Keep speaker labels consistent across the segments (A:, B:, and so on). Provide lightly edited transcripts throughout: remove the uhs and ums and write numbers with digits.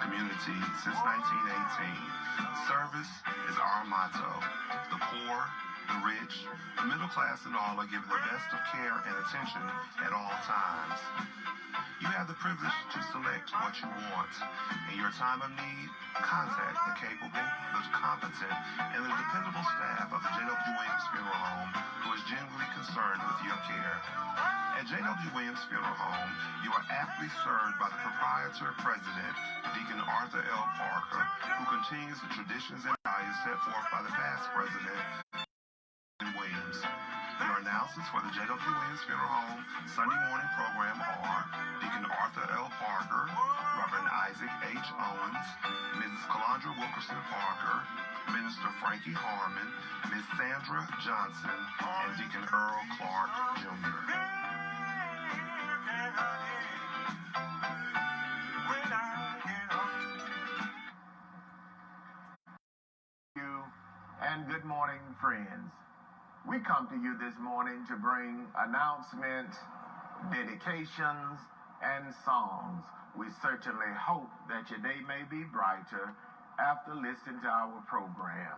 A: community since 1918. Service is our motto. The poor, the rich, the middle class, and all are given the best of care and attention at all times. You have the privilege to select what you want. In your time of need, contact the capable, the competent, and the dependable staff of the J.W. Williams Funeral Home, who is genuinely concerned with your care. At J.W. Williams Funeral Home, you are aptly served by the proprietor president, Deacon Arthur L. Parker, who continues the traditions and values set forth by the past president, Williams. Your announcers for the J.W. Williams Funeral Home Sunday morning program are Deacon Arthur L. Parker, Reverend Isaac H. Owens, Mrs. Calandra Wilkerson Parker, Minister Frankie Harmon, Ms. Sandra Johnson, and Deacon Earl Clark, Jr.
B: And good morning, friends. We come to you this morning to bring announcements, dedications, and songs. We certainly hope that your day may be brighter after listening to our program.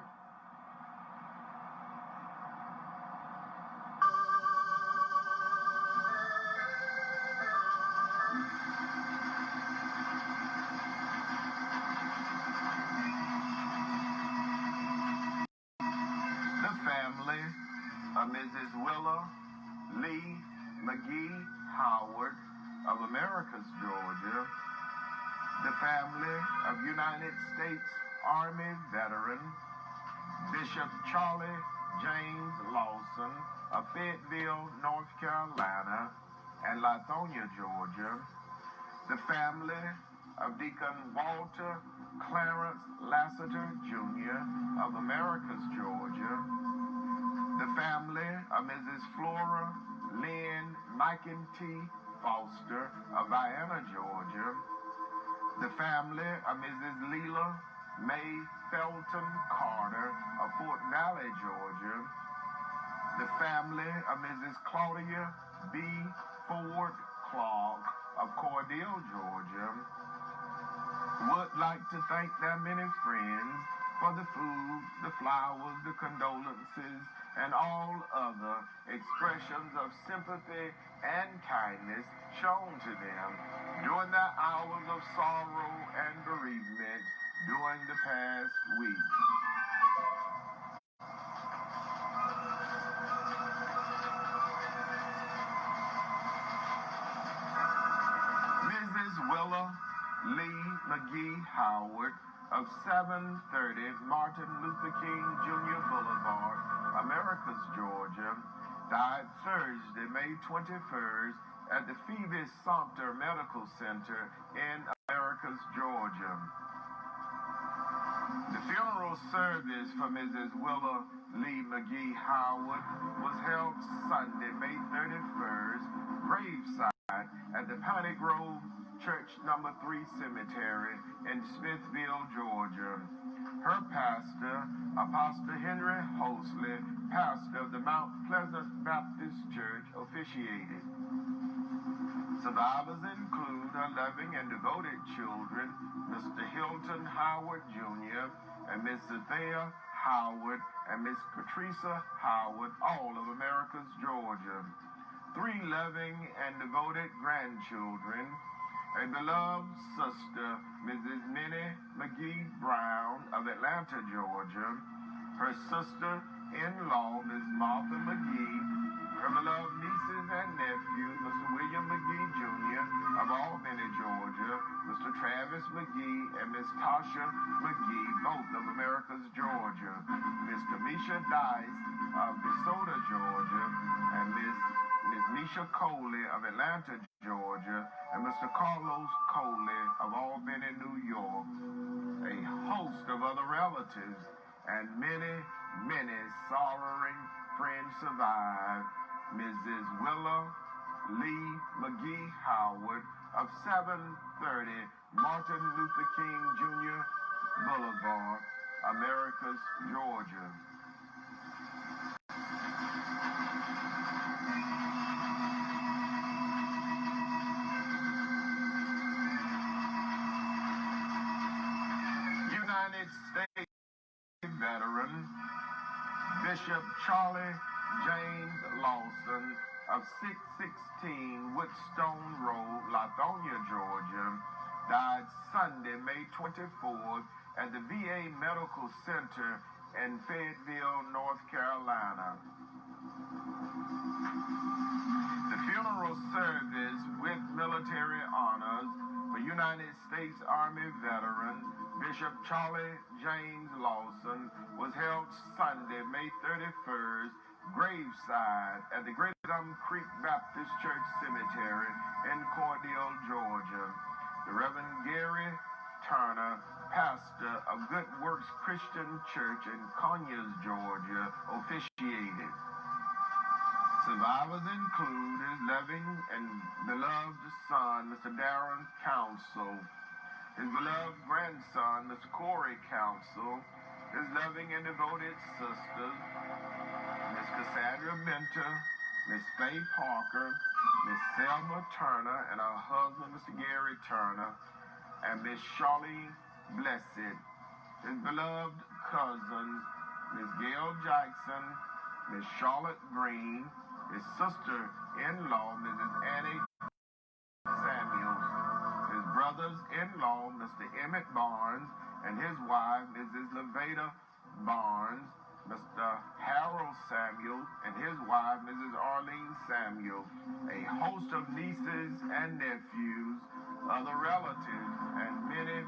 B: Mrs. Willa Mae Carter of Americus, Georgia, the family of United States Army veteran Bishop Charlie James Lawson of Fayetteville, North Carolina, and Lithonia, Georgia, the family of Deacon Walter Clarence Lassiter, Jr. of Americus, Georgia, the family of Mrs. Flora Mcintee Foster of Vienna, Georgia, the family of Mrs. Leila Mae Carter of Fort Valley, Georgia, the family of Mrs. Claudia B. Clark of Cordell, Georgia, would like to thank their many friends for the food, the flowers, the condolences, and all other expressions of sympathy and kindness shown to them during their hours of sorrow and bereavement during the past week. Mrs. Willa Mae Carter of 730 Martin Luther King Jr. Boulevard, Americus, Georgia, died Thursday, May 21st at the Phoebe Sumter Medical Center in Americus, Georgia. The funeral service for Mrs. Willa Mae Carter was held Sunday, May 31st, graveside at the Piney Grove Church No. 3 Cemetery in Smithville, Georgia. Her pastor, Apostle Henry Hosley, pastor of the Mount Pleasant Baptist Church, officiated. Survivors include her loving and devoted children, Mr. Hilton Howard Jr. and Miss Thea Howard and Miss Patricia Howard, all of Americus, Georgia. 3 loving and devoted grandchildren, a beloved sister, Mrs. Minnie McGee Brown of Atlanta, Georgia, her sister-in-law, Miss Martha McGee, her beloved nieces and nephews, Mr. William McGee Jr. of Albany, Georgia, Mr. Travis McGee and Miss Tasha McGee, both of Americus, Georgia, Miss Kamisha Dice of DeSoto, Georgia, and Miss Nisha Coley of Atlanta, Georgia, and Mr. Carlos Coley of Albany, New York, a host of other relatives, and many, many sorrowing friends survive. Mrs. Willa Mae Carter of 730 Martin Luther King Jr. Boulevard, Americus, Georgia. United States veteran, Bishop Charlie James Lawson of 616 Woodstone Road, Lithonia, Georgia, died Sunday, May 24th at the VA Medical Center in Fayetteville, North Carolina. The funeral service with military honors for United States Army veteran Bishop Charlie James Lawson was held Sunday, May 31st, graveside at the Great Gum Creek Baptist Church Cemetery in Cordele, Georgia. The Reverend Gary Turner, pastor of Good Works Christian Church in Conyers, Georgia, officiated. Survivors include his loving and beloved son, Mr. Darren Council, his beloved grandson, Mr. Corey Council, his loving and devoted sisters, Miss Cassandra Minter, Miss Faye Parker, Miss Selma Turner, and her husband, Mr. Gary Turner, and Miss Charlene Blessed, his beloved cousins, Miss Gail Jackson, Miss Charlotte Green, his sister-in-law, Mrs. Annie Samuels, his brothers-in-law, Mr. Emmett Barnes, and his wife, Mrs. Levada Barnes, Mr. Harold Samuel, and his wife, Mrs. Arlene Samuel, a host of nieces and nephews, other relatives, and many,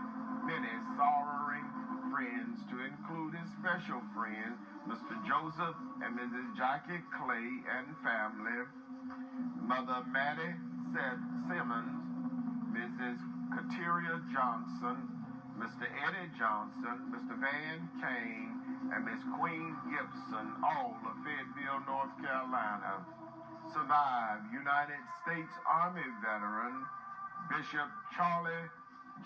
B: many sorrowing friends, to include his special friends, Mr. Joseph and Mrs. Jackie Clay and family, Mother Maddie Simmons, Mrs. Kateria Johnson, Mr. Eddie Johnson, Mr. Van Kane, and Miss Queen Gibson, all of Fayetteville, North Carolina. Survived United States Army veteran Bishop Charlie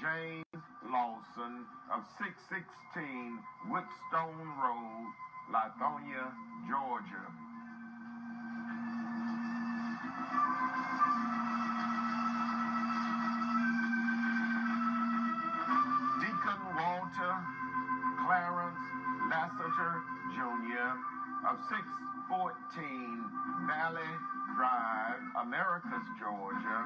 B: James Lawson of 616 Woodstone Road, Lithonia, Georgia. Deacon Walter Clarence Lassiter Jr. of 614 Valley Drive, Americus, Georgia,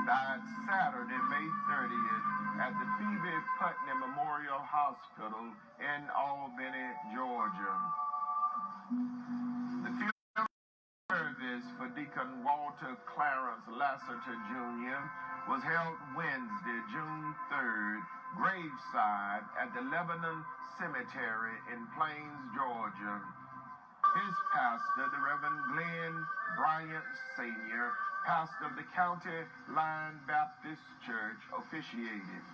B: died Saturday, May 30th at the Phoebe Putney Memorial Hospital in Albany, Georgia. The funeral service for Deacon Walter Clarence Lassiter Jr. was held Wednesday, June 3rd, graveside at the Lebanon Cemetery in Plains, Georgia. His pastor, the Reverend Glenn Bryant Sr., pastor of the County Line Baptist Church, officiated.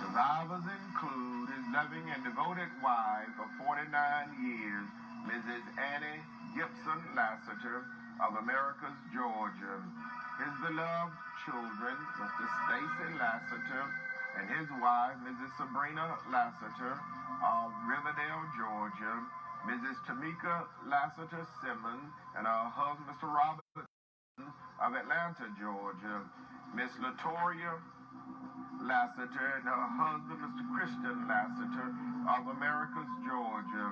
B: Survivors include his loving and devoted wife of 49 years, Mrs. Annie Gibson Lassiter of Americus, Georgia. His beloved children, Mr. Stacy Lassiter and his wife, Mrs. Sabrina Lassiter of Riverdale, Georgia. Mrs. Tamika Lassiter Simmons and her husband, Mr. Robert of Atlanta, Georgia. Miss Latoria Lassiter and her husband, Mr. Christian Lassiter of Americus, Georgia.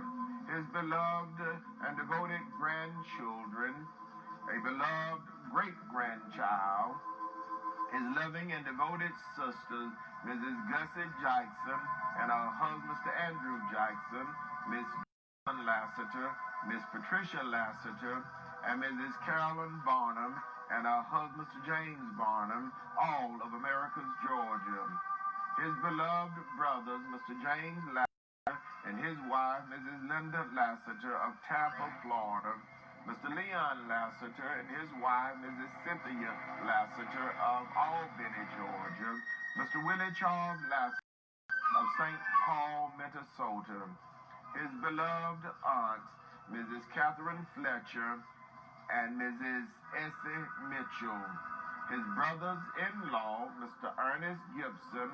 B: His beloved and devoted grandchildren, a beloved great-grandchild, his loving and devoted sisters, Mrs. Gussie Jackson and her husband, Mr. Andrew Jackson, Miss Lassiter, Miss Patricia Lassiter, and Mrs. Carolyn Barnum and her husband, Mr. James Barnum, all of Americus, Georgia. His beloved brothers, Mr. James Lassiter and his wife, Mrs. Linda Lassiter of Tampa, Florida, Mr. Leon Lassiter and his wife, Mrs. Cynthia Lassiter of Albany, Georgia, Mr. Willie Charles Lassiter of St. Paul, Minnesota, his beloved aunts, Mrs. Catherine Fletcher and Mrs. Essie Mitchell, his brothers-in-law, Mr. Ernest Gibson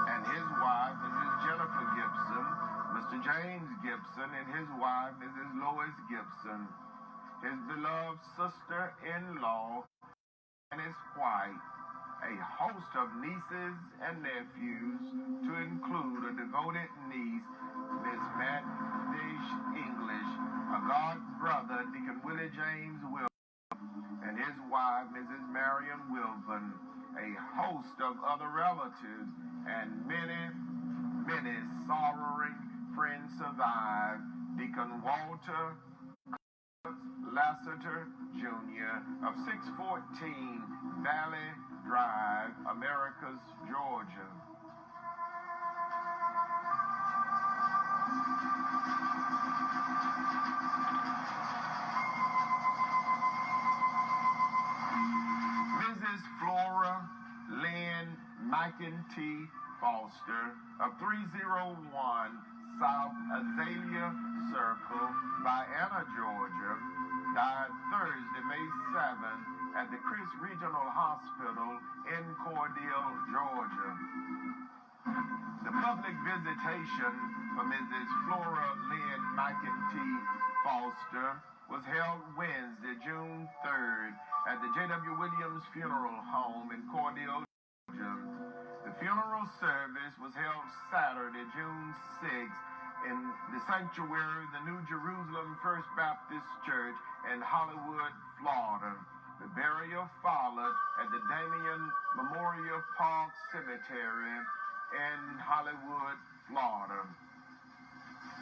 B: and his wife, Mrs. Jennifer Gibson, Mr. James Gibson and his wife, Mrs. Lois Gibson, his beloved sister-in-law, Janice White, a host of nieces and nephews, to include a devoted niece, Miss Matt Dish English, a god brother, Deacon Willie James Wilson, and his wife, Mrs. Marion Wilson, a host of other relatives, and many sorrowing friends survive. Deacon Walter Lassiter Jr. of 614 Valley Drive, Americus, Georgia. Mrs. Flora Lynn Mcintee Foster of 301 South Azalea Circle, Vienna, Georgia, died Thursday, May 7th at the Chris Regional Hospital in Cordele, Georgia. The public visitation for Mrs. Flora Lynn Mcintee Foster was held Wednesday, June 3rd at the J.W. Williams Funeral Home in Cordele, Georgia. The funeral service was held Saturday, June 6th in the sanctuary of the New Jerusalem First Baptist Church in Hollywood, Florida. The burial followed at the Damien Memorial Park Cemetery in Hollywood, Florida.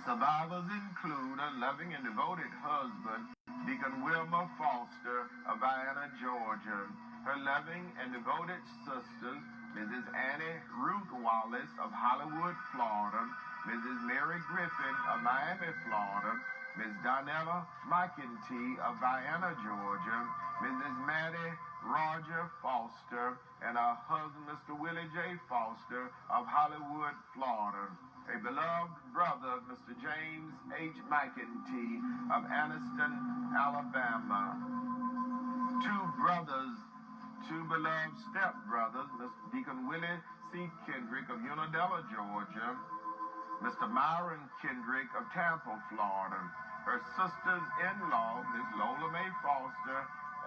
B: Survivors include a loving and devoted husband, Deacon Wilma Foster of Vienna, Georgia, her loving and devoted sisters, Mrs. Annie Ruth Wallace of Hollywood, Florida, Mrs. Mary Griffin of Miami, Florida, Ms. Donella Mcintee of Vienna, Georgia, Mrs. Maddie Roger Foster, and her husband, Mr. Willie J. Foster of Hollywood, Florida. A beloved brother, Mr. James H. Mcintee of Anniston, Alabama. Two beloved stepbrothers, Mr. Deacon Willie C. Kendrick of Unadilla, Georgia, Mr. Myron Kendrick of Tampa, Florida. Her sisters-in-law, Ms. Leila Mae Foster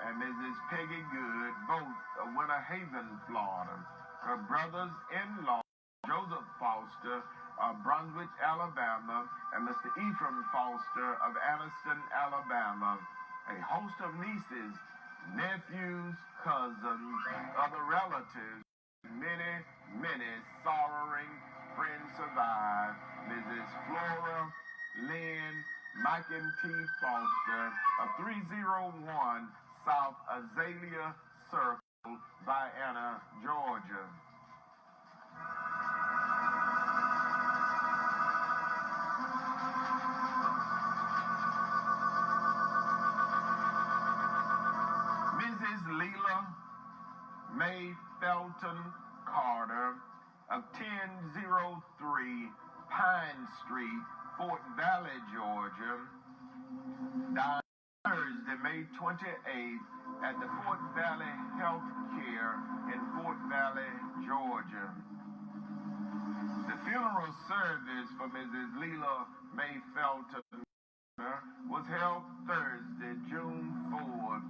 B: and Mrs. Peggy Good, both of Winter Haven, Florida. Her brothers-in-law, Joseph Foster of Brunswick, Alabama, and Mr. Ephraim Foster of Anniston, Alabama. A host of nieces, nephews, cousins, other relatives, many sorrowing friends survive. Mrs. Flora Lynn Mcintee Foster of 301 South Azalea Circle, Vienna, Georgia. Mrs. Leila Mae Carter of 1003 Pine Street, Fort Valley, Georgia, died Thursday, May 28th at the Fort Valley Health Care in Fort Valley, Georgia. The funeral service for Mrs. Leila Mae was held Thursday, June 4th,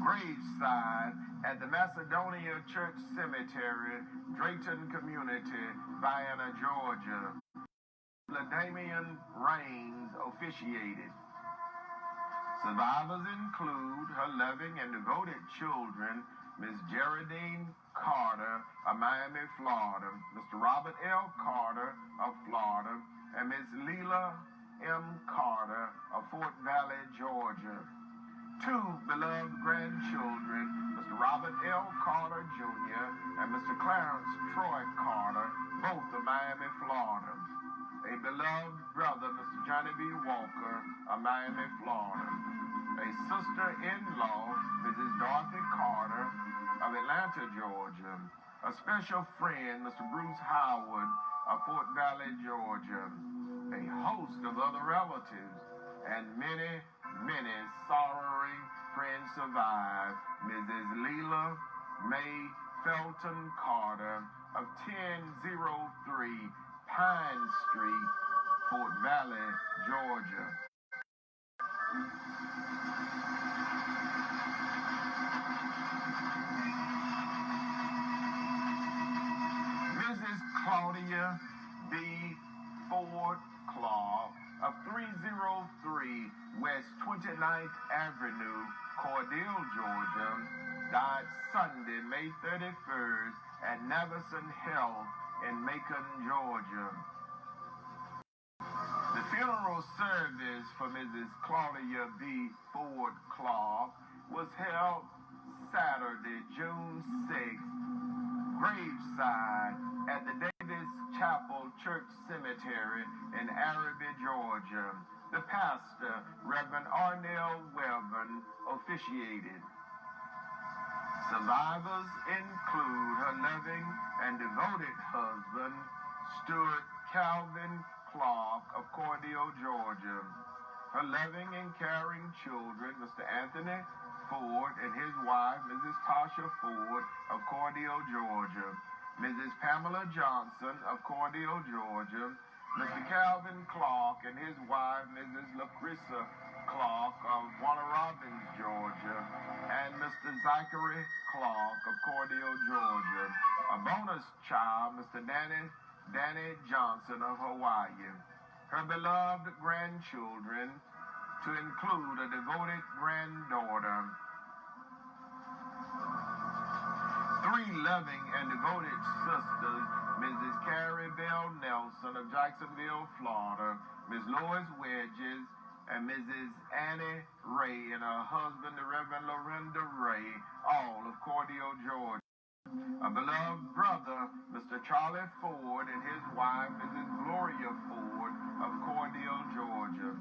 B: graveside at the Macedonia Church Cemetery, Drayton Community, Vienna, Georgia. Damian Raines officiated. Survivors include her loving and devoted children, Ms. Geraldine Carter of Miami, Florida, Mr. Robert L. Carter of Florida, and Ms. Leila M. Carter of Fort Valley, Georgia. Two beloved grandchildren, Mr. Robert L. Carter Jr. and Mr. Clarence Troy Carter, both of Miami, Florida. A beloved brother, Mr. Johnny B. Walker of Miami, Florida. A sister-in-law, Mrs. Dorothy Carter of Atlanta, Georgia. A special friend, Mr. Bruce Howard of Fort Valley, Georgia. A host of other relatives and many sorrowing friends survive. Mrs. Leila Mae Carter of 1003 Pine Street, Fort Valley, Georgia. Claudia B. Ford Clark of 303 West 29th Avenue, Cordele, Georgia, died Sunday, May 31st at Navison Health in Macon, Georgia. The funeral service for Mrs. Claudia B. Ford Clark was held Saturday, June 6th, graveside at the Davis Chapel Church Cemetery in Araby, Georgia. The pastor, Reverend Arnell Webbon, officiated. Survivors include her loving and devoted husband, Stuart Calvin Clark of Cordele, Georgia. Her loving and caring children, Mr. Anthony Ford and his wife, Mrs. Tasha Ford of Cordele, Georgia. Mrs. Pamela Johnson of Cordele, Georgia. Mr. Calvin Clark and his wife, Mrs. Lucretia Clark of Warner Robins, Georgia. And Mr. Zachary Clark of Cordele, Georgia. A bonus child, Mr. Danny Johnson of Hawaii. Her beloved grandchildren, to include a devoted granddaughter. Three loving and devoted sisters, Mrs. Carrie Bell Nelson of Jacksonville, Florida, Ms. Lois Wedges, and Mrs. Annie Ray and her husband, the Reverend Lorinda Ray, all of Cordele, Georgia. A beloved brother, Mr. Charlie Ford, and his wife, Mrs. Gloria Ford of Cordele, Georgia.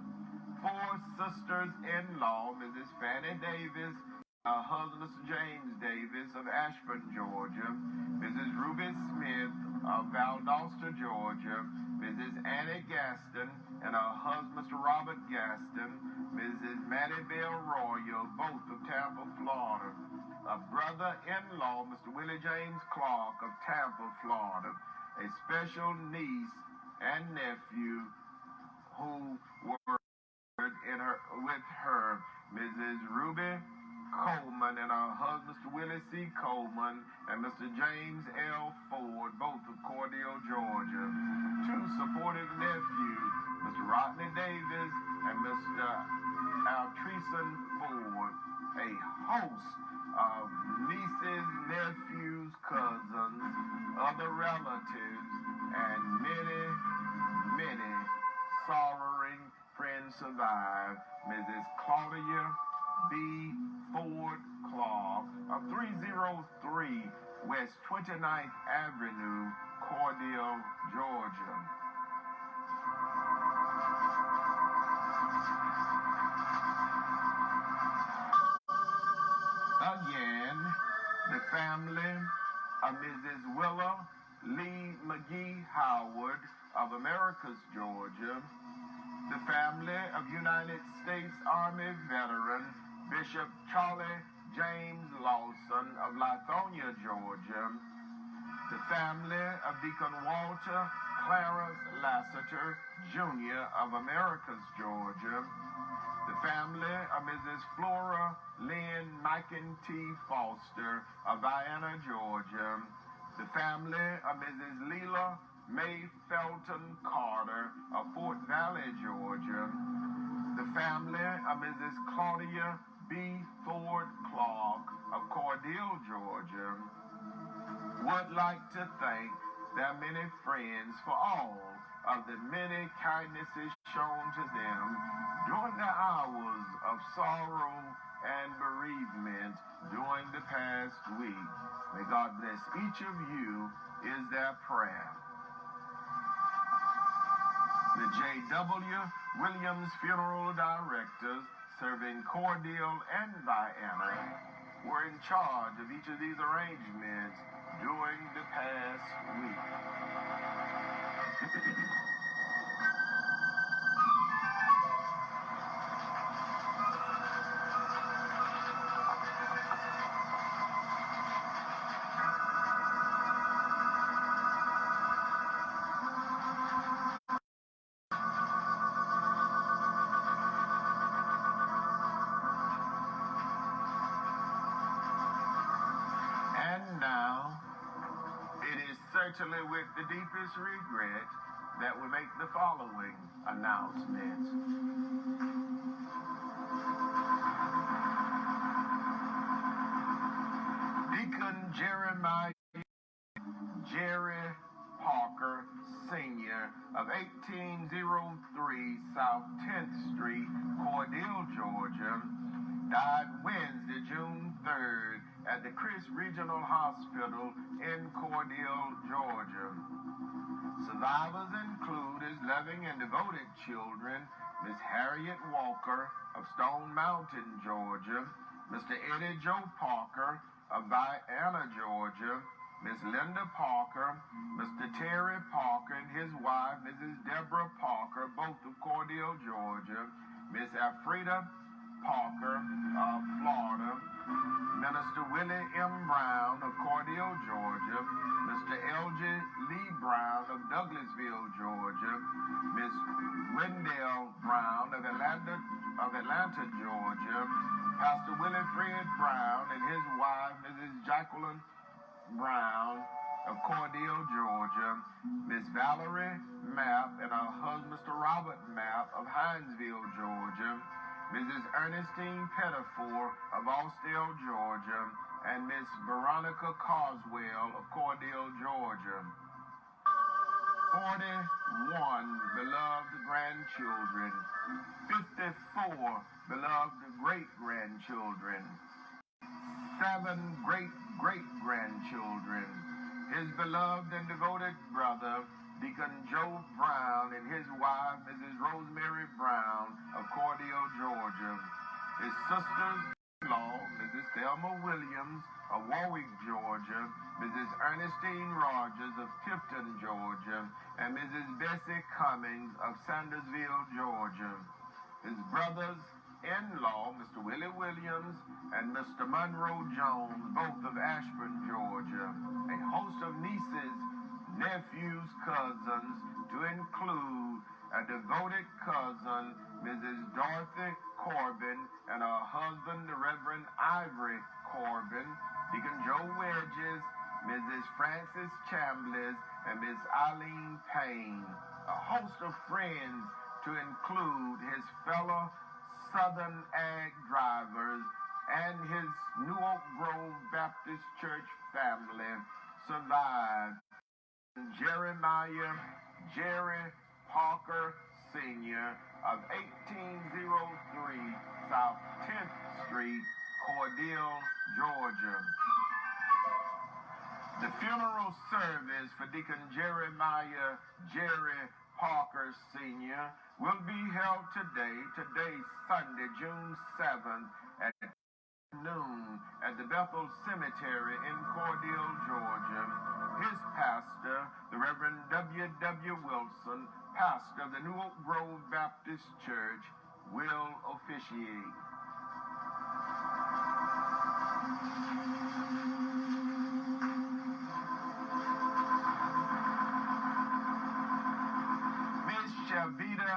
B: Four sisters-in-law, Mrs. Fannie Davis, her husband, Mr. James Davis of Ashburn, Georgia. Mrs. Ruby Smith of Valdosta, Georgia. Mrs. Annie Gaston and her husband, Mr. Robert Gaston. Mrs. Mattie Bell Royal, both of Tampa, Florida. A brother-in-law, Mr. Willie James Clark of Tampa, Florida. A special niece and nephew who were with her, Mrs. Ruby Coleman and her husband, Mr. Willie C. Coleman, and Mr. James L. Ford, both of Cordele, Georgia. Two supportive nephews, Mr. Rodney Davis and Mr. Altreason Ford. A host of nieces, nephews, cousins, other relatives, and many, many sorrowing friends survive. Mrs. Claudia B. Ford Clark of 303 West 29th Avenue, Cordele, Georgia. Again, the family of Mrs. Willa Lee Howard of Americus, Georgia. The family of United States Army veteran Bishop Charlie James Lawson of Lithonia, Georgia. The family of Deacon Walter Clarence Lassiter, Jr. of Americus, Georgia. The family of Mrs. Flora Lynn Mcintee Foster of Vienna, Georgia. The family of Mrs. Leila Mae Carter of Fort Valley, Georgia. The family of Mrs. Claudia B. Ford Clark of Cordele, Georgia. Would like to thank their many friends for all of the many kindnesses shown to them during the hours of sorrow and bereavement during the past week. May God bless each of you is their prayer. The J.W. Williams Funeral Directors serving Cordele and Vienna were in charge of each of these arrangements during the past week. virtually with the deepest regret that we make the following announcements. Deacon Jerry Parker, Sr. of 1803 South 10th Street, Cordele, Georgia, died Wednesday, June 3rd at the Chris Regional Hospital in Cordele, Georgia. Survivors include his loving and devoted children, Miss Harriet Walker of Stone Mountain, Georgia, Mr. Eddie Joe Parker of Vienna, Georgia, Miss Linda Parker, Mr. Terry Parker and his wife, Mrs. Deborah Parker, both of Cordele, Georgia, Miss Alfreda Parker of Florida, Minister Willa M. Brown of Cordele, Georgia, Mr. L.J. Lee Brown of Douglasville, Georgia, Miss Rendell Brown of Atlanta, Georgia, Pastor Willie Fred Brown and his wife, Mrs. Jacqueline Brown of Cordele, Georgia, Miss Valerie Mapp and her husband, Mr. Robert Mapp of Hinesville, Georgia, Mrs. Ernestine Pettifor of Austell, Georgia, and Miss Veronica Carswell of Cordele, Georgia. 41 beloved grandchildren, 54 beloved great-grandchildren, 7 great-great-grandchildren, his beloved and devoted brother, Deacon Joe Brown, and his wife, Mrs. Rosemary Brown of Cordele, Georgia, his sisters-in-law, Mrs. Thelma Williams of Warwick, Georgia, Mrs. Ernestine Rogers of Tifton, Georgia, and Mrs. Bessie Cummings of Sandersville, Georgia, his brothers-in-law, Mr. Willie Williams and Mr. Monroe Jones, both of Ashburn, Georgia, a host of nieces, nephews, cousins, to include a devoted cousin, Mrs. Dorothy Corbin, and her husband, the Reverend Ivory Corbin, Deacon Joe Wedges, Mrs. Frances Chambliss, and Miss Eileen Payne, a host of friends to include his fellow Southern Ag drivers and his New Oak Grove Baptist Church family survived. Jerry Parker, Sr. of 1803 South 10th Street, Cordele, Georgia. The funeral service for Deacon Jerry Parker, Sr. will be held today, Sunday, June 7th at noon at the Bethel Cemetery in Cordele, Georgia. His pastor, the Reverend W.W. Wilson, pastor of the New Oak Grove Baptist Church, will officiate. Miss Shelvia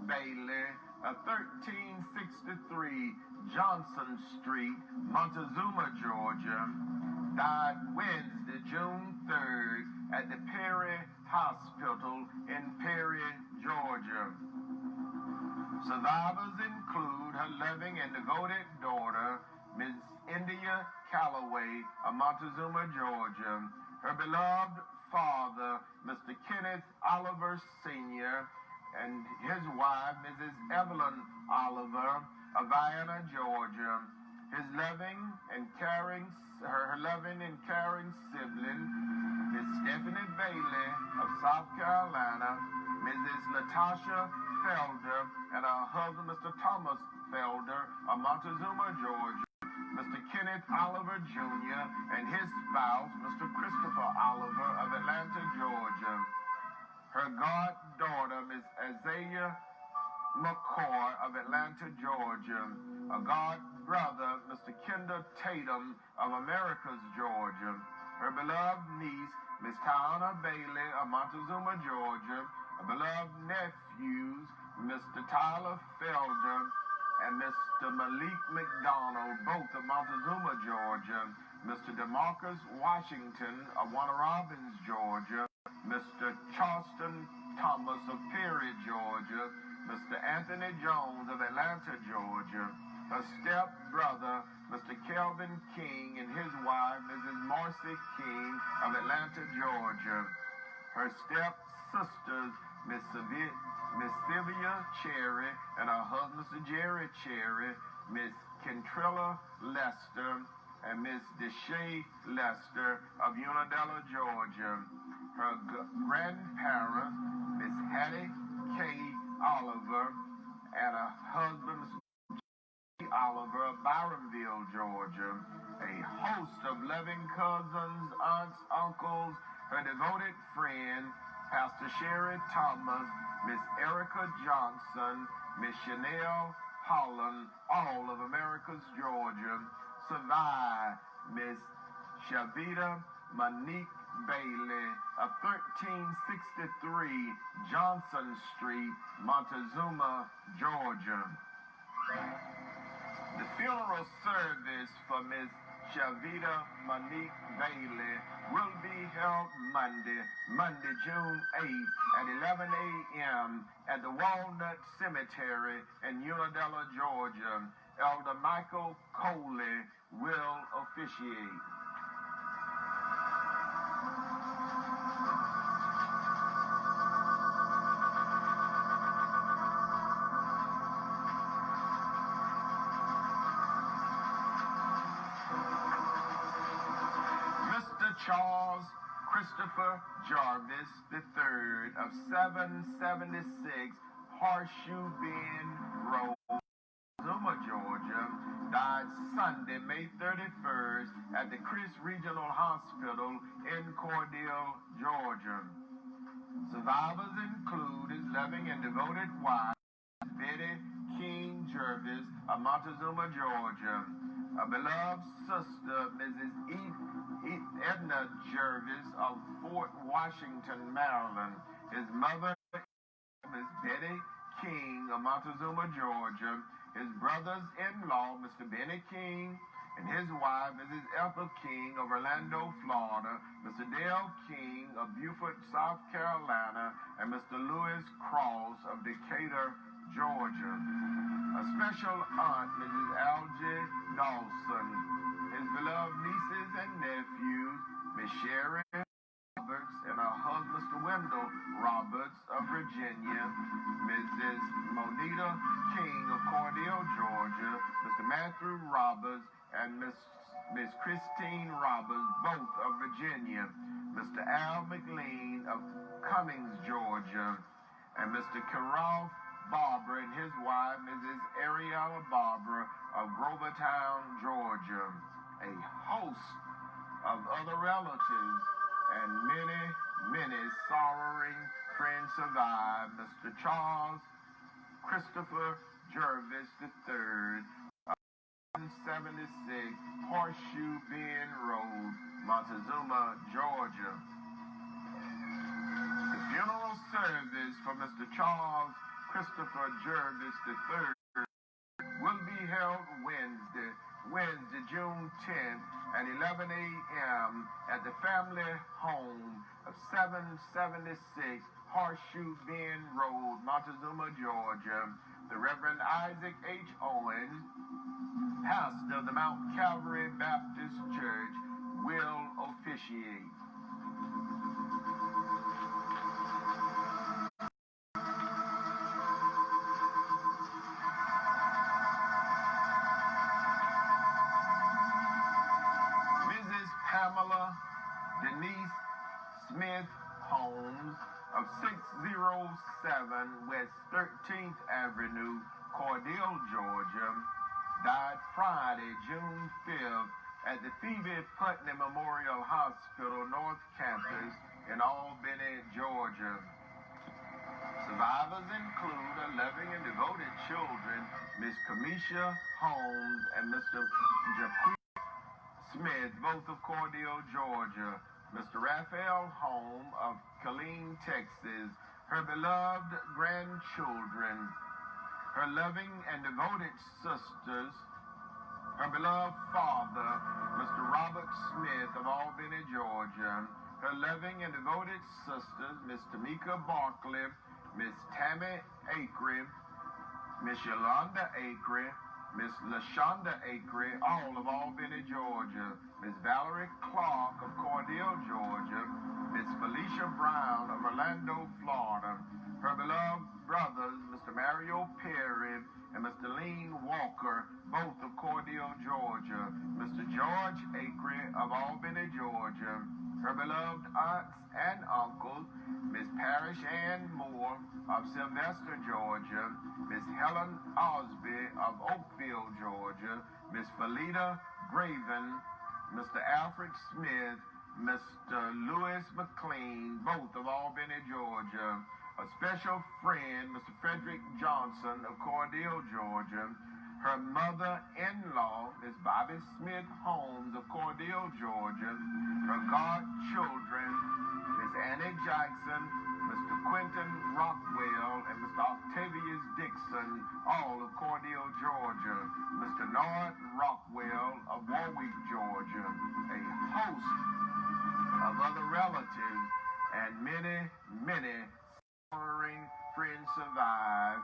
B: Bailey of 1363 Johnson Street, Montezuma, Georgia, died Wednesday, June 3rd at the Perry Hospital in Perry, Georgia. Survivors include her loving and devoted daughter, Miss India Calloway of Montezuma, Georgia, her beloved father, Mr. Kenneth Oliver Sr., and his wife, Mrs. Evelyn Oliver of Vienna, Georgia, his loving and caring sibling, Miss Stephanie Bailey of South Carolina, Mrs. Latasha Felder, and her husband, Mr. Thomas Felder of Montezuma, Georgia, Mr. Kenneth Oliver Jr., and his spouse, Mr. Christopher Oliver of Atlanta, Georgia, her goddaughter, Miss Isaiah McCoy of Atlanta, Georgia, a godbrother, Mr. Kendall Tatum of Americus, Georgia, her beloved niece, Miss Tiana Bailey of Montezuma, Georgia, a beloved nephews, Mr. Tyler Felder and Mr. Malik McDonald, both of Montezuma, Georgia, Mr. DeMarcus Washington of Warner Robins, Georgia, Mr. Charleston Thomas of Perry, Georgia, Mr. Anthony Jones of Atlanta, Georgia, her step-brother, Mr. Kelvin King, and his wife, Mrs. Marcy King of Atlanta, Georgia, her step-sisters, Miss Sylvia Cherry and her husband, Mr. Jerry Cherry, Miss Kentrilla Lester, and Miss Deshae Lester of Unadilla, Georgia, her grandparents, Miss Hattie K. Oliver, and her husband, Mr. G. Oliver of Byronville, Georgia, a host of loving cousins, aunts, uncles, her devoted friend, Pastor Sherry Thomas, Miss Erica Johnson, Miss Chanel Holland, all of America's Georgia, survived Miss Shelvia Monique Bailey of 1363 Johnson Street, Montezuma, Georgia. The funeral service for Miss Shelvia Monique Bailey will be held Monday, June 8th at 11 a.m. at the Walnut Cemetery in Unadilla, Georgia. Elder Michael Coley will officiate. Charles Christopher Jervis III of 776 Horseshoe Bend Road, Zuma, Georgia, died Sunday, May 31st at the Chris Regional Hospital in Cordele, Georgia. Survivors include his loving and devoted wife, Betty King Jervis of Montezuma, Georgia, a beloved sister, Mrs. Edna Jervis of Fort Washington, Maryland, his mother, Miss Betty King of Montezuma, Georgia, his brothers-in-law, Mr. Benny King, and his wife, Mrs. Ethel King of Orlando, Florida, Mr. Dale King of Beaufort, South Carolina, and Mr. Louis Cross of Decatur, Georgia. A special aunt, Mrs. Algie Dawson, his beloved nieces and nephews, Miss Sherry Roberts and her husband, Mr. Wendell Roberts of Virginia, Mrs. Monita King of Cordele, Georgia, Mr. Matthew Roberts and Miss Christine Roberts, both of Virginia, Mr. Al McLean of Cummings, Georgia, and Mr. Carol Barber and his wife, Mrs. Ariella Barber of Grovertown, Georgia. A host of other relatives and many sorrowing friends survived. Mr. Charles Christopher Jervis III of 76 Horseshoe Bend Road, Montezuma, Georgia. The funeral service for Mr. Charles Christopher Jervis III will be held Wednesday, June 10th at 11 a.m. at the family home of 776 Horseshoe Bend Road, Montezuma, Georgia. The Reverend Isaac H. Owens, pastor of the Mount Calvary Baptist Church, will officiate. Pamela Denise Smith Holmes of 607 West 13th Avenue, Cordele, Georgia, died Friday, June 5th at the Phoebe Putnam Memorial Hospital North Campus in Albany, Georgia. Survivors include 11 and devoted children, Miss Kamisha Holmes and Mr. Jaquez Smith, both of Cordele, Georgia, Mr. Raphael Holmes of Killeen, Texas, her beloved grandchildren, her loving and devoted sisters, her beloved father, Mr. Robert Smith of Albany, Georgia, her loving and devoted sisters, Miss Tamika Barkley, Miss Tammy Acre, Miss Yolanda Acre, Miss LaShonda Acre, all of Albany, Georgia, Miss Valerie Clark of Cordele, Georgia, Miss Felicia Brown of Orlando, Florida, her beloved brothers, Mr. Mario Perry and Mr. Lean Walker, both of Cordele, Georgia, Mr. George Acre of Albany, Georgia, her beloved aunts and uncles, Miss Parrish Ann Moore of Sylvester, Georgia, Miss Helen Osby of Oakville, Georgia, Miss Felita Graven, Mr. Alfred Smith, Mr. Louis McLean, both of Albany, Georgia, a special friend, Mr. Frederick Johnson of Cordele, Georgia, her mother-in-law, Miss Bobby Smith Holmes of Cordele, Georgia, her godchildren, Miss Annie Jackson, Mr. Quentin Rockwell, and Mr. Octavius Dixon, all of Cordele, Georgia, Mr. Nord Rockwell of Warwick, Georgia, a host of other relatives, and many, many sorrowing friends survive,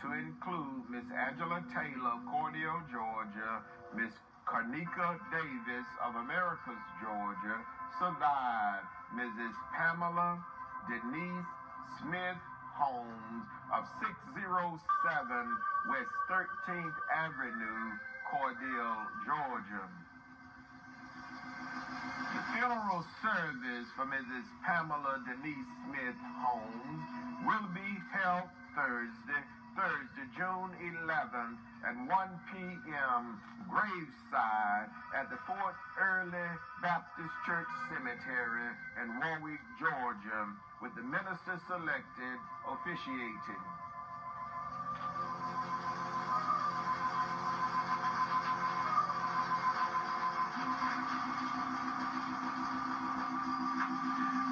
B: to include Miss Angela Taylor of Cordele, Georgia, Miss Carnica Davis of Americus, Georgia, survived Mrs. Pamela Denise Smith Holmes of 607 West 13th Avenue, Cordele, Georgia. The funeral service for Mrs. Pamela Denise Smith Holmes will be held Thursday, June 11th at 1 p.m. graveside at the Fort Early Baptist Church Cemetery in Warwick, Georgia, with the minister selected officiating.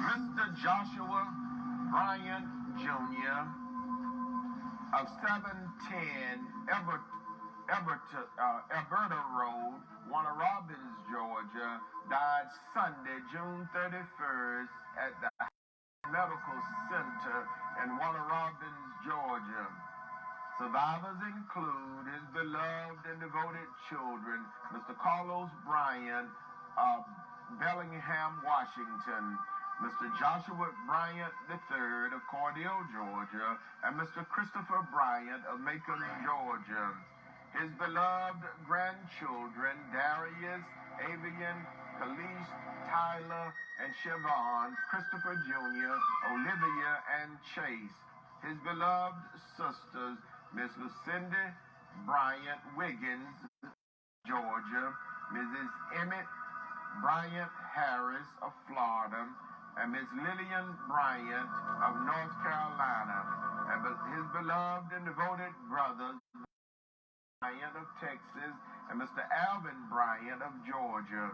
B: Mr. Joshua Bryant, Jr. of 710 Alberta Road, Warner Robins, Georgia, died Sunday, June 31st at the Medical Center in Warner Robins, Georgia. Survivors include his beloved and devoted children, Mr. Carlos Bryant of Bellingham, Washington, Mr. Joshua Bryant III of Cordele, Georgia, and Mr. Christopher Bryant of Macon, Georgia. His beloved grandchildren, Darius, Avian, Khalees, Tyler, and Siobhan, Christopher Jr., Olivia, and Chase. His beloved sisters, Miss Lucinda Bryant Wiggins, Georgia, Mrs. Emmett Bryant Harris of Florida, and Miss Lillian Bryant of North Carolina, and his beloved and devoted brothers, Bryant of Texas, and Mr. Alvin Bryant of Georgia,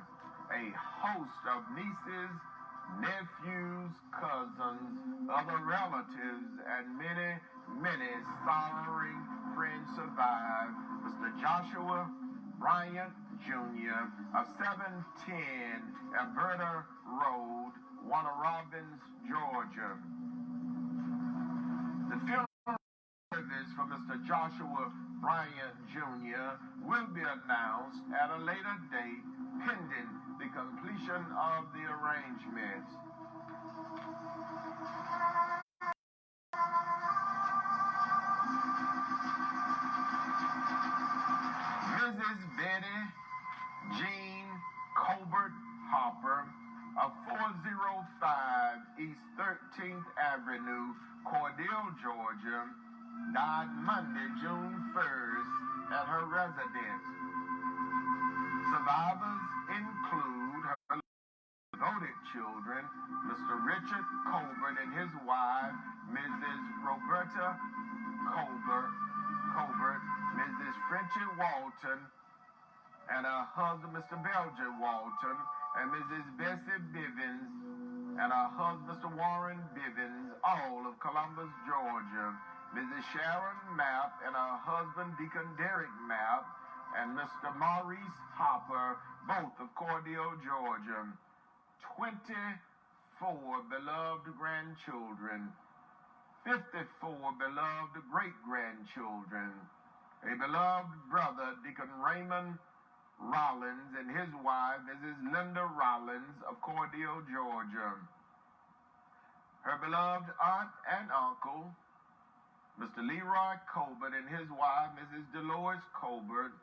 B: a host of nieces, nephews, cousins, other relatives, and many, many sorrowing friends survive. Mr. Joshua Bryant, Jr. of 710 Alberta Road, Warner Robins, Georgia. The funeral service for Mr. Joshua Bryant, Jr. will be announced at a later date, pending the completion of the arrangements. Mrs. Betty Jean Colbert Harper of 405 East 13th Avenue, Cordele, Georgia, died Monday, June 1st at her residence. Survivors include her devoted children, Mr. Richard Colbert and his wife, Mrs. Roberta Colbert, Mrs. Frenchie Walton, and her husband, Mr. Belger Walton, and Mrs. Bessie Bivens, and her husband, Mr. Warren Bivens, all of Columbus, Georgia. Mrs. Sharon Mapp and her husband, Deacon Derek Mapp, and Mr. Maurice Harper, both of Cordele, Georgia. 24 beloved grandchildren, 54 beloved great-grandchildren, a beloved brother, Deacon Raymond Rollins, and his wife, Mrs. Linda Rollins of Cordele, Georgia. Her beloved aunt and uncle, Mr. Leroy Colbert and his wife, Mrs. Dolores Colbert,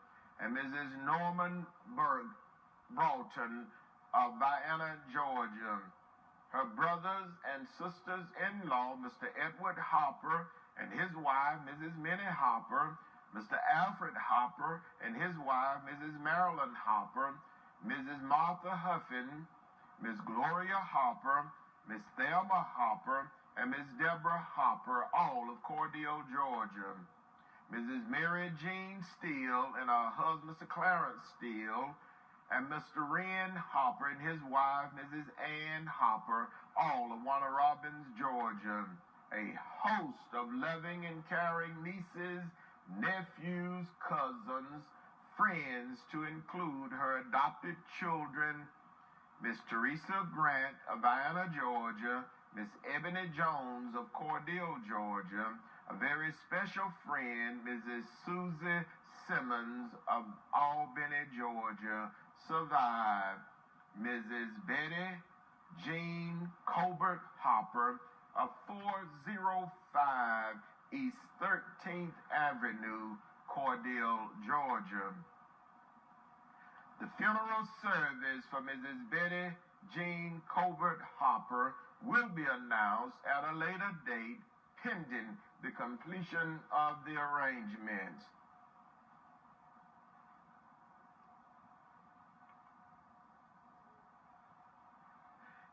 B: and Mrs. Norman Broughton of Vienna, Georgia. Her brothers and sisters-in-law, Mr. Edward Harper and his wife, Mrs. Minnie Harper, Mr. Alfred Harper and his wife, Mrs. Marilyn Harper, Mrs. Martha Huffin, Miss Gloria Harper, Miss Thelma Harper, and Miss Deborah Harper, all of Cordele, Georgia. Mrs. Mary Jean Steele and her husband, Mr. Clarence Steele, and Mr. Wren Harper and his wife, Mrs. Ann Harper, all of Warner Robins, Georgia. A host of loving and caring nieces, nephews, cousins, friends, to include her adopted children, Miss Teresa Grant of Vienna, Georgia, Miss Ebony Jones of Cordele, Georgia, a very special friend, Mrs. Susie Simmons of Albany, Georgia, survived. Mrs. Betty Jean Colbert Harper of 405 East 13th Avenue, Cordele, Georgia. The funeral service for Mrs. Betty Jean Colbert Harper will be announced at a later date, pending the completion of the arrangements.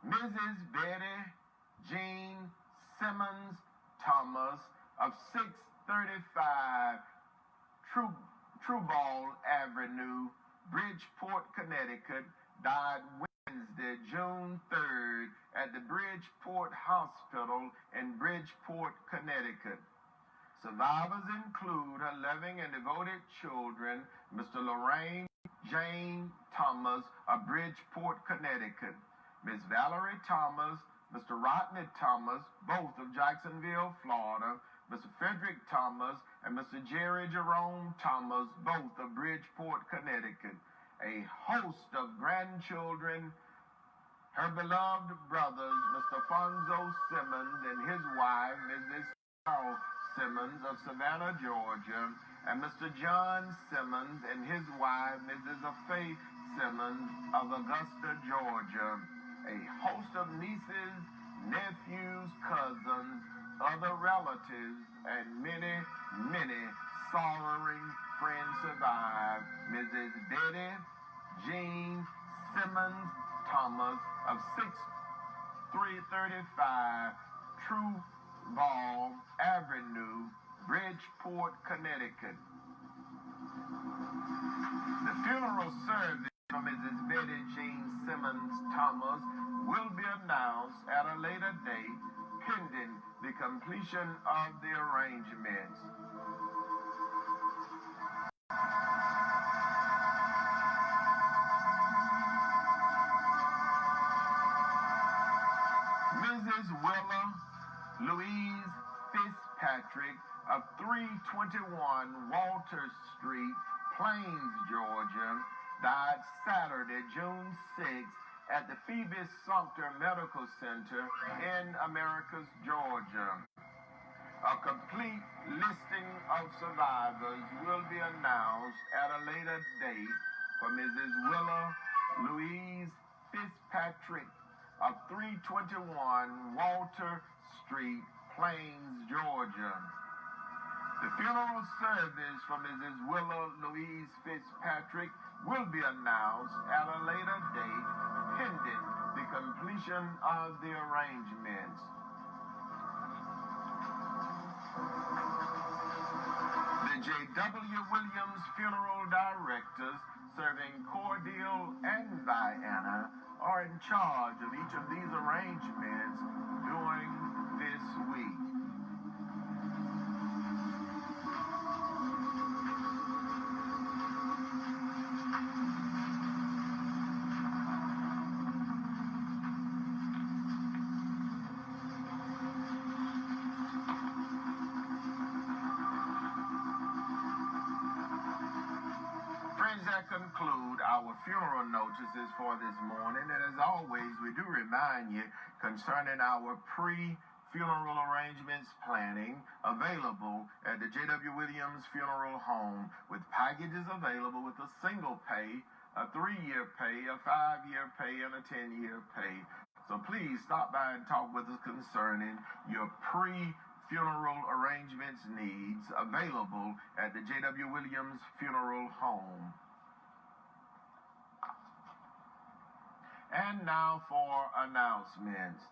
B: Mrs. Betty Jean Simmons Thomas of 635 Trueball Avenue, Bridgeport, Connecticut, died Wednesday, June 3rd at the Bridgeport Hospital in Bridgeport, Connecticut. Survivors include her loving and devoted children, Mr. Lorraine Jane Thomas of Bridgeport, Connecticut, Miss Valerie Thomas, Mr. Rodney Thomas, both of Jacksonville, Florida, Mr. Frederick Thomas, and Mr. Jerry Jerome Thomas, both of Bridgeport, Connecticut. A host of grandchildren, her beloved brothers, Mr. Fonzo Simmons and his wife, Mrs. Carol Simmons of Savannah, Georgia, and Mr. John Simmons and his wife, Mrs. Faye Simmons of Augusta, Georgia. A host of nieces, nephews, cousins, other relatives, and many, many sorrowing friends survive. Mrs. Betty Jean Simmons Thomas of 6335 Trueball Avenue, Bridgeport, Connecticut. The funeral service for Mrs. Betty Jean Simmons Thomas will be announced at a later date, pending the completion of the arrangements. Mrs. Willa Louise Fitzpatrick of 321 Walter Street, Plains, Georgia, died Saturday, June 6th at the Phoebe Sumter Medical Center in Americus, Georgia. A complete listing of survivors will be announced at a later date for Mrs. Willa Louise Fitzpatrick of 321 Walter Street, Plains, Georgia. The funeral service for Mrs. Willa Louise Fitzpatrick will be announced at a later date, pending the completion of the arrangements. The J.W. Williams Funeral Directors, serving Cordele and Vienna, are in charge of each of these arrangements during this week. Friends, that conclude our funeral notices for this morning. And as always, we do remind you concerning our pre-funeral arrangements planning available at the J.W. Williams Funeral Home, with packages available with a single pay, a 3-year pay, a 5-year pay, and a 10-year pay. So please stop by and talk with us concerning your pre-funeral arrangements needs available at the J.W. Williams Funeral Home. And now for announcements.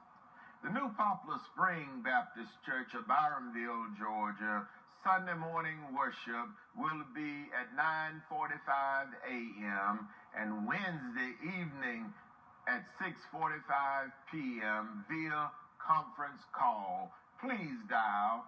B: The New Poplar Spring Baptist Church of Byronville, Georgia, Sunday morning worship will be at 9:45 a.m. and Wednesday evening at 6:45 p.m. via conference call. Please dial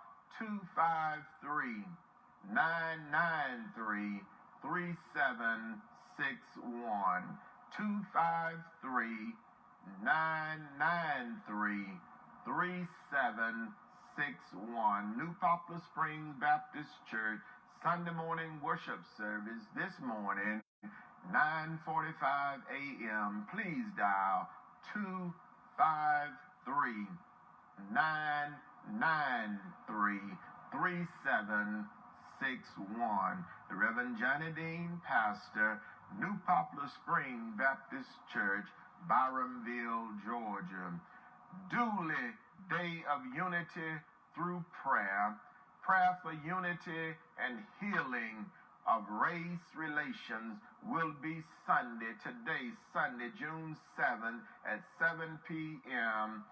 B: 253-993-3761. 253-993-3761. New Poplar Springs Baptist Church, Sunday morning worship service this morning, 9:45 a.m. Please dial 253-993-3761. The Reverend Johnny Dean, pastor, New Poplar Spring Baptist Church, Byronville, Georgia. Duly Day of Unity through prayer. Prayer for unity and healing of race relations will be Sunday, today, Sunday, June 7th at 7 p.m.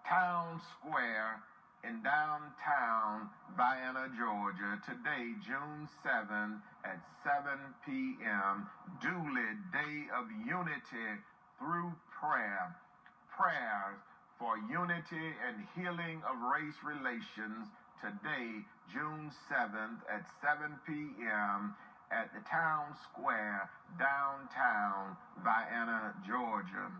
B: Town Square in downtown Vienna, Georgia. Today, June 7th at 7 p.m. Duly Day of Unity through prayer. Prayers for unity and healing of race relations today, June 7th at 7 p.m. at the Town Square, downtown Vienna, Georgia.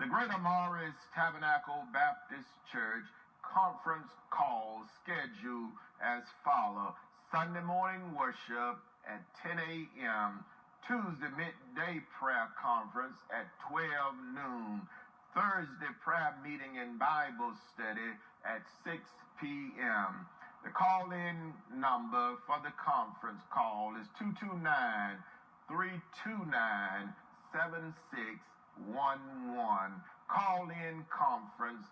B: The Greater Morris Tabernacle Baptist Church conference call scheduled as follows. Sunday morning worship at 10 a.m. Tuesday midday prayer conference at 12 noon. Thursday prayer meeting and Bible study at 6 p.m. The call-in number for the conference call is 229-329-7611. Call-in conference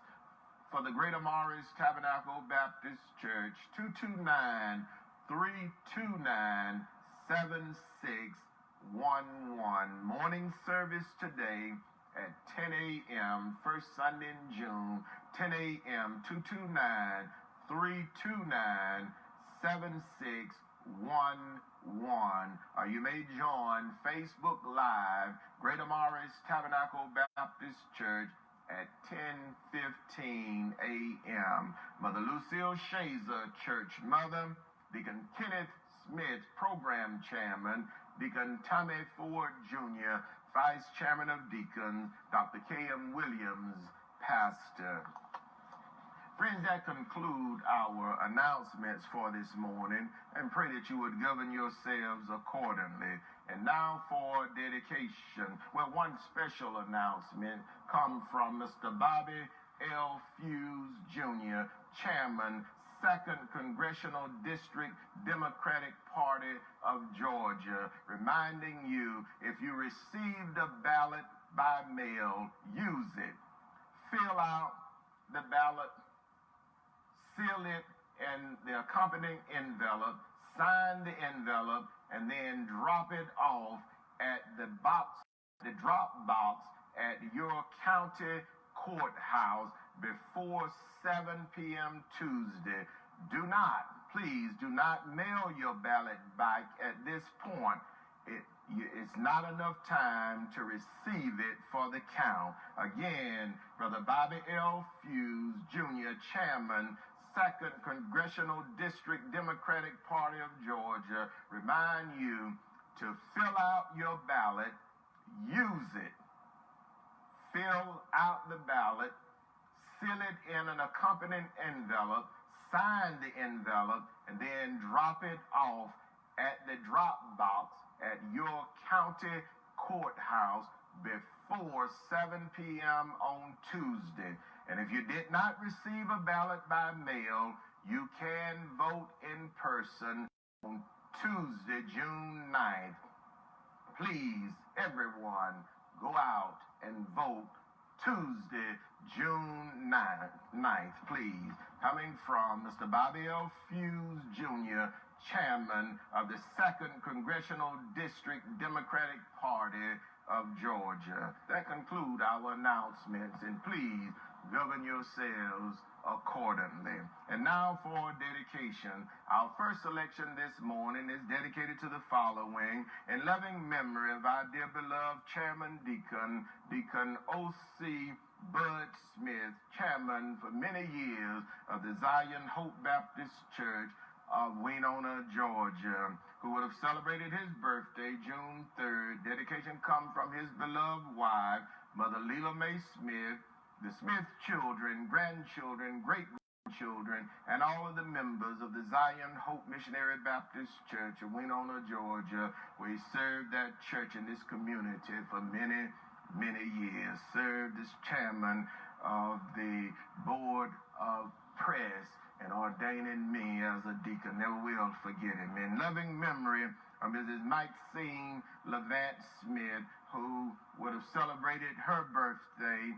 B: for the Greater Morris Tabernacle Baptist Church, 229-329-7611. Morning service today at 10 a.m., first Sunday in June, 10 a.m., 229-329-7611. Or you may join Facebook Live, Greater Morris Tabernacle Baptist Church at 10:15 a.m. Mother Lucille Shazer, Church Mother, Deacon Kenneth Smith, Program Chairman, Deacon Tommy Ford Jr., Vice Chairman of Deacons, Dr. K.M. Williams, Pastor. Friends, that conclude our announcements for this morning, and pray that you would govern yourselves accordingly. And now for dedication. Well, one special announcement comes from Mr. Bobby L. Fuse Jr., Chairman, 2nd Congressional District, Democratic Party of Georgia, reminding you, if you received a ballot by mail, use it. Fill out the ballot, seal it in the accompanying envelope, sign the envelope, and then drop it off at the drop box at your county courthouse before 7 p.m. Tuesday. Please do not mail your ballot back at this point. It's not enough time to receive it for the count. Again, Brother Bobby L. Fuse, Jr., Chairman, 2nd Congressional District, Democratic Party of Georgia, remind you to fill out your ballot, use it. Fill out the ballot, seal it in an accompanying envelope, sign the envelope, and then drop it off at the drop box at your county courthouse before 7 p.m. on Tuesday. And if you did not receive a ballot by mail, you can vote in person on Tuesday, June 9th. Please, everyone, go out and vote Tuesday, June 9th, please. Coming from Mr. Bobby L. Fuse, Jr., Chairman of the 2nd Congressional District Democratic Party of Georgia. That concludes our announcements, and please govern yourselves accordingly. And now for dedication. Our first selection this morning is dedicated to the following: in loving memory of our dear beloved Chairman Deacon O.C. Bud Smith, Chairman for many years of the Zion Hope Baptist Church of Winona, Georgia, who would have celebrated his birthday June 3rd. Dedication comes from his beloved wife, Mother Leila Mae Smith, the Smith children, grandchildren, great-grandchildren, and all of the members of the Zion Hope Missionary Baptist Church of Winona, Georgia, where he served that church in this community for many, many years. Served as chairman of the board of press and ordaining me as a deacon. Never will forget him. In loving memory of Mrs. Mcintee Levant Smith, who would have celebrated her birthday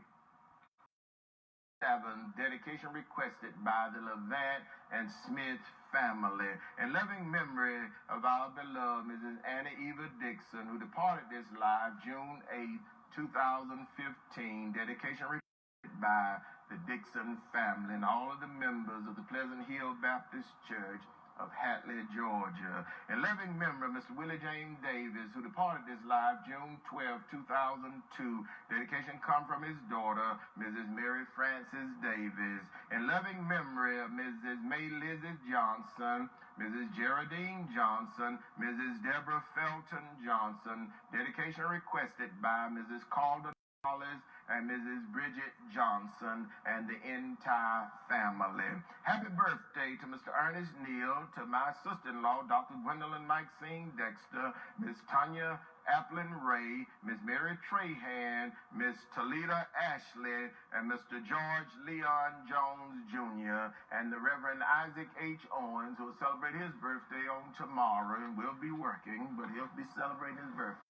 B: 7, dedication requested by the Levant and Smith family. In loving memory of our beloved Mrs. Annie Eva Dixon, who departed this life June 8, 2015, dedication requested by the Dixon family and all of the members of the Pleasant Hill Baptist Church of Hatley, Georgia. In loving memory of Mr. Willie James Davis, who departed this life June 12, 2002. Dedication come from his daughter, Mrs. Mary Frances Davis. In loving memory of Mrs. May Lizzie Johnson, Mrs. Geraldine Johnson, Mrs. Deborah Felton Johnson. Dedication requested by Mrs. Calder Hollis and Mrs. Bridget Johnson and the entire family. Happy birthday to Mr. Ernest Neal, to my sister-in-law, Dr. Gwendolyn Maxine Dexter, Miss Tanya Applin Ray, Miss Mary Trahan, Miss Talita Ashley, and Mr. George Leon Jones Jr., and the Reverend Isaac H. Owens, who will celebrate his birthday on tomorrow, and will be working, but he'll be celebrating his birthday.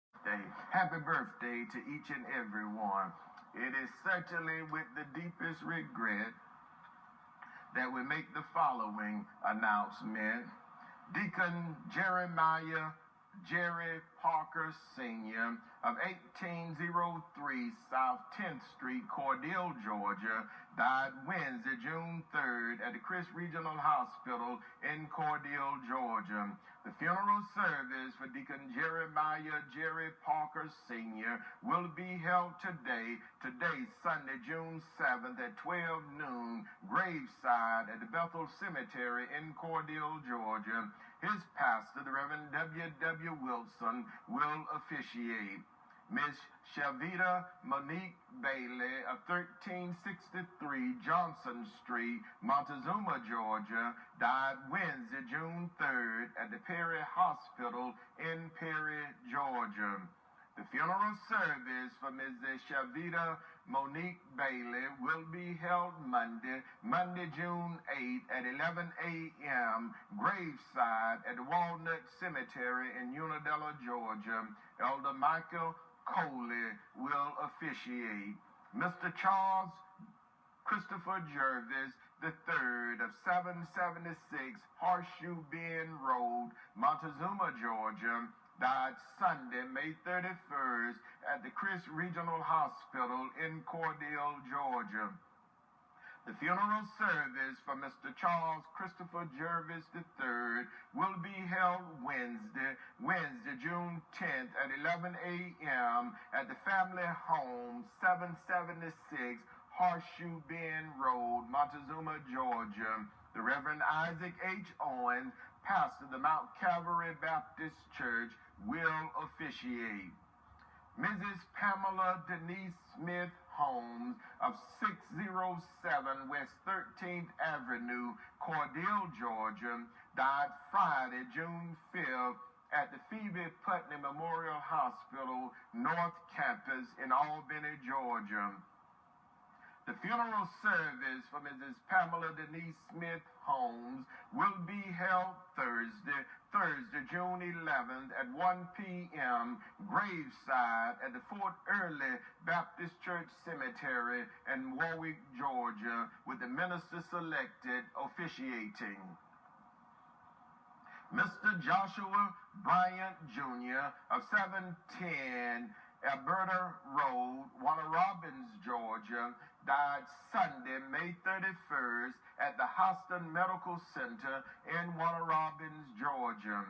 B: Happy birthday to each and every one. It is certainly with the deepest regret that we make the following announcement. Deacon Jerry Parker Sr. of 1803 South 10th Street, Cordele, Georgia, died Wednesday, June 3rd at the Chris Regional Hospital in Cordele, Georgia. The funeral service for Deacon Jerry Parker Sr. will be held today, Sunday, June 7th at 12 noon, graveside at the Bethel Cemetery in Cordele, Georgia. His pastor, the Reverend W.W. Wilson, will officiate. Miss Shelvia Monique Bailey of 1363 Johnson Street, Montezuma, Georgia, died Wednesday, June 3rd at the Perry Hospital in Perry, Georgia. The funeral service for Ms. Shelvia Monique Bailey will be held Monday, June 8th at 11 a.m. graveside at the Walnut Cemetery in Unadilla, Georgia. Elder Michael Coley will officiate. Mr. Charles Christopher Jervis III of 776 Horseshoe Bend Road, Montezuma, Georgia, died Sunday, May 31st at the Chris Regional Hospital in Cordele, Georgia. The funeral service for Mr. Charles Christopher Jervis III will be held Wednesday, June 10th at 11 a.m. at the family home, 776 Horseshoe Bend Road, Montezuma, Georgia. The Reverend Isaac H. Owens, pastor of the Mount Calvary Baptist Church, will officiate. Mrs. Pamela Denise Smith Holmes of 6 607 West 13th Avenue, Cordele, Georgia, died Friday, June 5th, at the Phoebe Putney Memorial Hospital, North Campus in Albany, Georgia. The funeral service for Mrs. Pamela Denise Smith Holmes will be held Thursday, June 11th at 1 p.m. graveside at the Fort Early Baptist Church Cemetery in Warwick, Georgia, with the minister selected officiating. Mr. Joshua Bryant, Jr. of 710 Alberta Road, Warner Robins, Georgia, died Sunday, May 31st at the Houston Medical Center in Warner Robins, Georgia.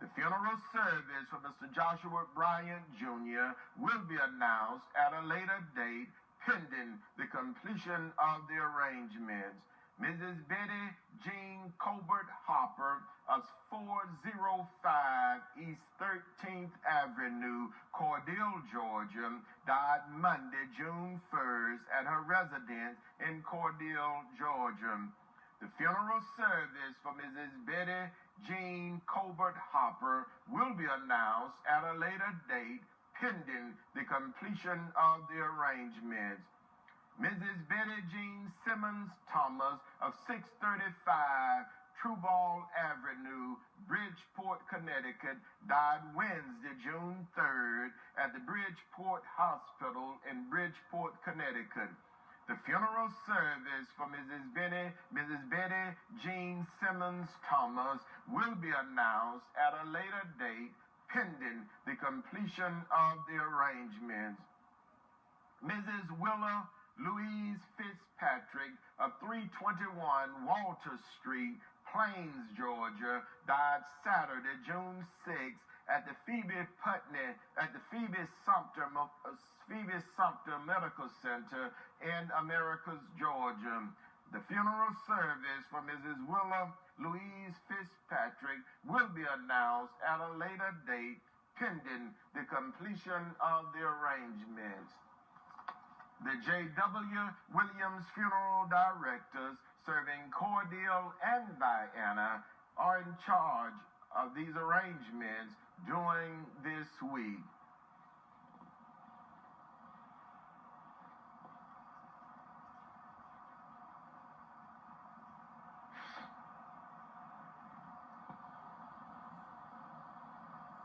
B: The funeral service for Mr. Joshua Bryant, Jr. will be announced at a later date pending the completion of the arrangements. Mrs. Betty Jean Colbert Harper of 405 East 13th Avenue, Cordele, Georgia, died Monday, June 1st at her residence in Cordele, Georgia. The funeral service for Mrs. Betty Jean Colbert Harper will be announced at a later date pending the completion of the arrangements. Mrs. Betty Jean Simmons Thomas of 635 Trueball Avenue, Bridgeport, Connecticut, died Wednesday, June 3rd at the Bridgeport Hospital in Bridgeport, Connecticut. The funeral service for Mrs. Betty Jean Simmons Thomas will be announced at a later date pending the completion of the arrangements. Mrs. Willa Louise Fitzpatrick of 321 Walter Street, Plains, Georgia, died Saturday, June 6th at the Phoebe Sumter Medical Center in Americus, Georgia. The funeral service for Mrs. Willa Louise Fitzpatrick will be announced at a later date pending the completion of the arrangements. The J.W. Williams Funeral Directors serving Cordele and Diana are in charge of these arrangements during this week.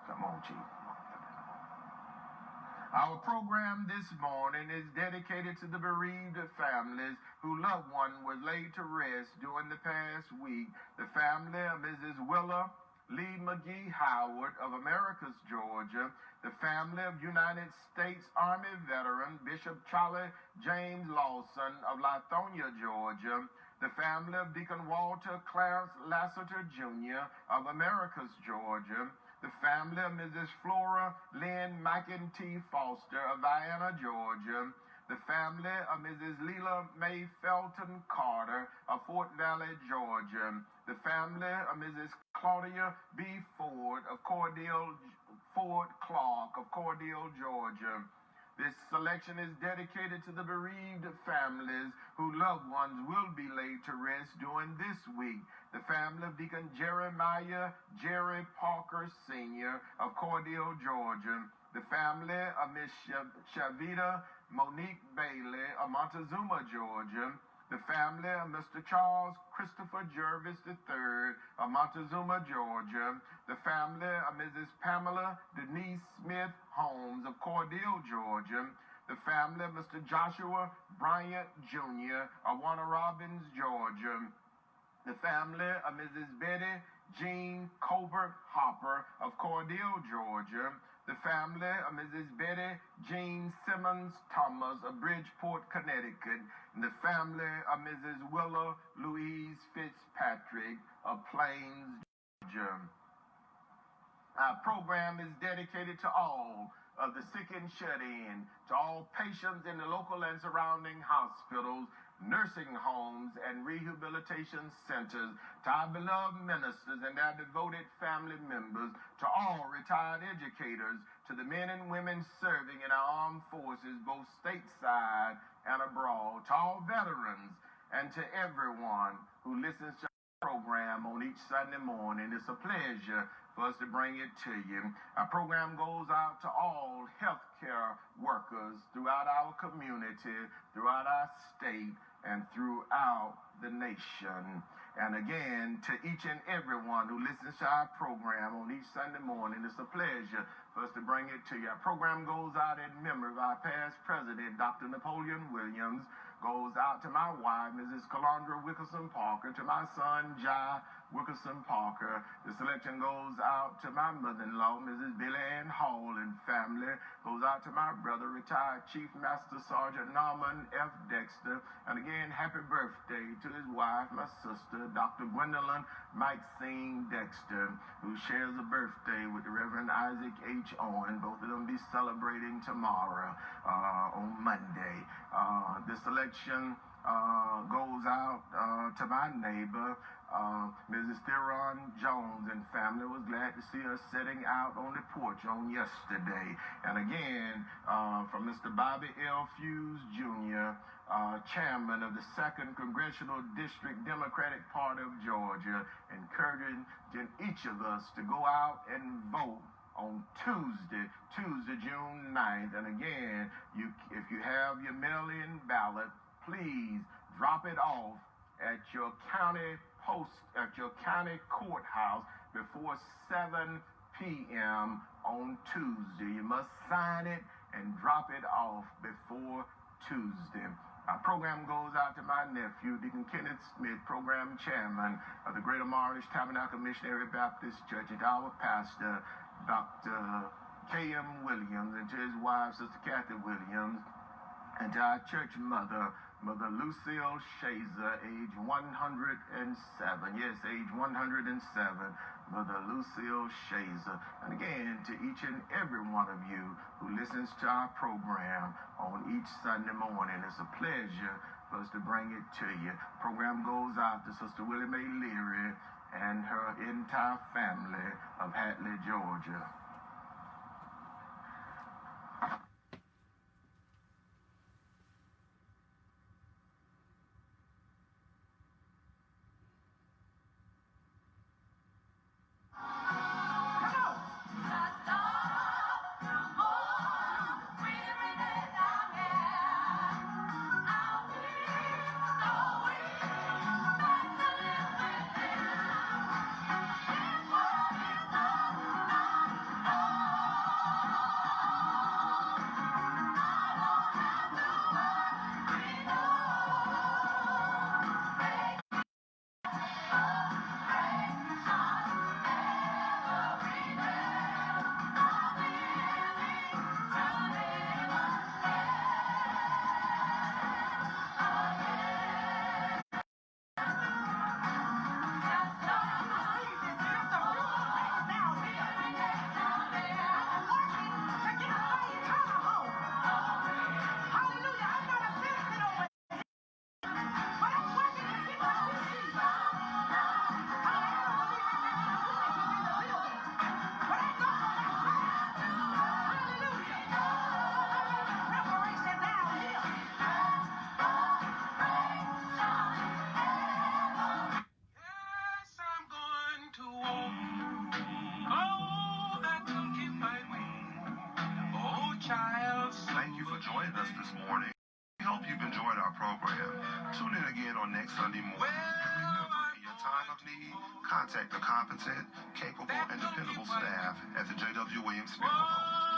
B: Come on, Chief. Our program this morning is dedicated to the bereaved families whose loved one was laid to rest during the past week. The family of Mrs. Willa Lee McGee Howard of Americus, Georgia. The family of United States Army veteran Bishop Charlie James Lawson of Lithonia, Georgia. The family of Deacon Walter Clarence Lassiter, Jr. of Americus, Georgia. The family of Mrs. Flora Lynn Mcintee Foster of Vienna, Georgia. The family of Mrs. Leila Mae Carter of Fort Valley, Georgia. The family of Mrs. Claudia B. Ford Clark of Cordele, Georgia. This selection is dedicated to the bereaved families whose loved ones will be laid to rest during this week. The family of Deacon Jeremiah Jerry Parker Sr. of Cordele, Georgia. The family of Miss Shelvia Monique Bailey of Montezuma, Georgia. The family of Mr. Charles Christopher Jervis III of Montezuma, Georgia. The family of Mrs. Pamela Denise Smith Holmes of Cordele, Georgia. The family of Mr. Joshua Bryant, Jr. of Warner Robins, Georgia. The family of Mrs. Betty Jean Colbert Harper of Cordele, Georgia. The family of Mrs. Betty Jean Simmons Thomas of Bridgeport, Connecticut. And the family of Mrs. Willa Louise Fitzpatrick of Plains, Georgia. Our program is dedicated to all of the sick and shut-in, to all patients in the local and surrounding hospitals, nursing homes, and rehabilitation centers, to our beloved ministers and their devoted family members, to all retired educators, to to the men and women serving in our armed forces, both stateside and abroad, to all veterans, and to everyone who listens to our program on each Sunday morning. It's a pleasure for us to bring it to you. Our program goes out to all healthcare workers throughout our community, throughout our state, and throughout the nation. And again, to each and everyone who listens to our program on each Sunday morning, it's a pleasure for us to bring it to you. Our program goes out in memory of our past president, Dr. Napoleon Williams, goes out to my wife, Mrs. Calandra Wilkerson Parker, to my son, Jai Wilkerson Parker. The selection goes out to my mother-in-law, Mrs. Billy Ann Hall, and family. Goes out to my brother, retired Chief Master Sergeant Norman F. Dexter. And again, happy birthday to his wife, my sister, Dr. Gwendolyn Mcintee Dexter, who shares a birthday with the Reverend Isaac H. Owen. Both of them be celebrating tomorrow on Monday. The selection goes out to my neighbor, Mrs. Theron Jones, and family. Was glad to see her sitting out on the porch on yesterday. And again, from Mr. Bobby L. Fuse Jr., chairman of the 2nd Congressional District, Democratic Party of Georgia, encouraging each of us to go out and vote on Tuesday, June 9th. And again, if you have your mail-in ballot, please drop it off at your county courthouse before 7 p.m. on Tuesday. You must sign it and drop it off before Tuesday. Our program goes out to my nephew, Deacon Kenneth Smith, program chairman of the Greater Morris Tabernacle Missionary Baptist Church, and our pastor, Dr. K.M. Williams, and to his wife, Sister Kathy Williams, and to our church mother, Mother Lucille Shazer, age 107. Yes, age 107. Mother Lucille Shazer. And again, to each and every one of you who listens to our program on each Sunday morning, it's a pleasure for us to bring it to you. Program goes out to Sister Willa Mae Leary and her entire family of Hatley, Georgia. Thank you for joining us this morning. We hope you've enjoyed our program. Tune in again on next Sunday morning. And remember, in your time of need, contact the competent, capable, and dependable staff at the J.W. Williams Funeral Home.